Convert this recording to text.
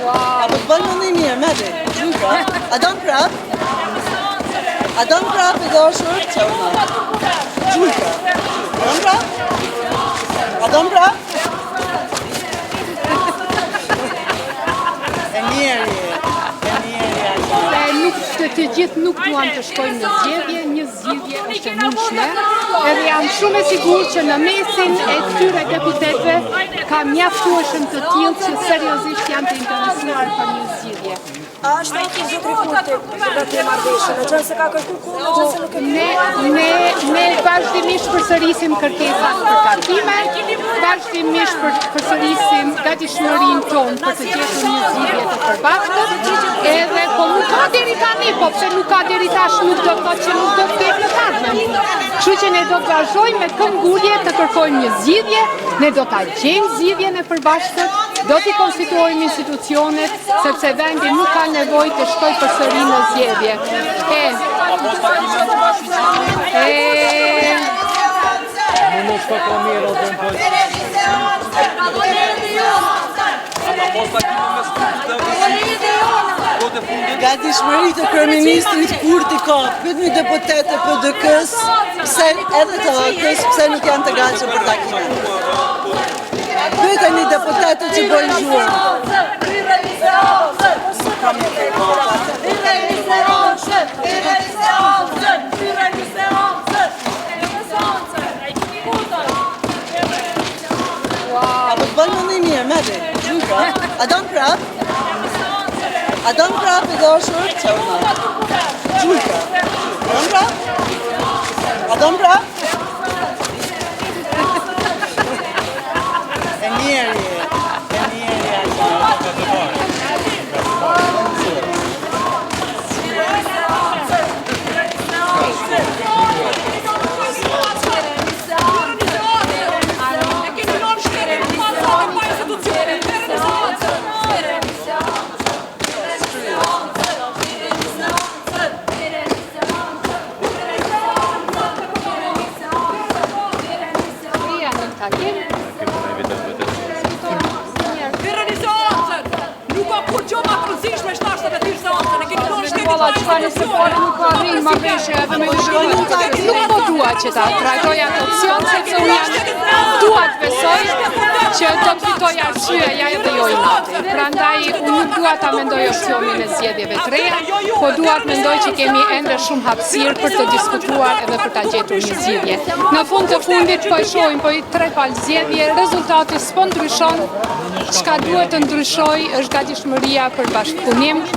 A po të bëjmë në një mirë, Medi, gjujka. A do në prap? A do në prap I dashur? Qërna. Gjujka. A do në prap? A do në prap? E mirë. Të gjithë nuk duan të shkojnë në zgjedhje, një zgjidhje është e mundshme, edhe jam shumë e sigurt që në mesin e këtyre deputetëve ka mjaftueshëm të tillë që seriozisht janë të interesuar për një zgjidhje. A është e kështë zotri Kurti dhe të marrëveshje, në qënë se ka kërku kur, në qënë se nuk e Ne vazhdimisht përsërisim kërkesat për takime, vazhdimisht përsërisim gatishmërinë tonë për të gjetur një zgjidhje të përbashkët, edhe po nuk ka deri tani, po pse nuk ka deri tash nuk do të thotë që nuk do të ketë në ardhmen. Kështu që ne do të vazhdojmë me këmbgulje të kërkojmë një zgjidhje, ne do ta gjejmë zgjidhjen e përbashkët, do t'i konstituojmë institucionet, sepse vendi nuk ka nevojë të shkojë përsëri në zgjedhje. Gatishmëri të kryeministrit Kurti ka. Pyetni deputetë PDK-s, pse edhe të AK-s, pse nuk janë të gatshëm për takimin. Pyeteni deputetët që bëjnë zhurmë. A po të bëjmë në një mirë, Medi, gjujka. A do në prap? A do në prap I dashur? Qërna. Gjujka. A do në prap? A do në prap? E mirë. Nuk po dua që ta trajtoj atë opcion, sepse unë dua të besoj që do të fitoj arsyeja edhe jo inati. Prandaj unë nuk dua ta mendoj opcionin e zgjedhjeve të reja, po dua të mendoj që kemi ende shumë hapësirë për të diskutuar edhe për ta gjetur një zgjidhje. Në fund të fundit po e shohim, po I tre palë zgjedhje, rezultati s'po ndryshon, çka duhet të ndryshojë është gatishmëria për bashkëpunim.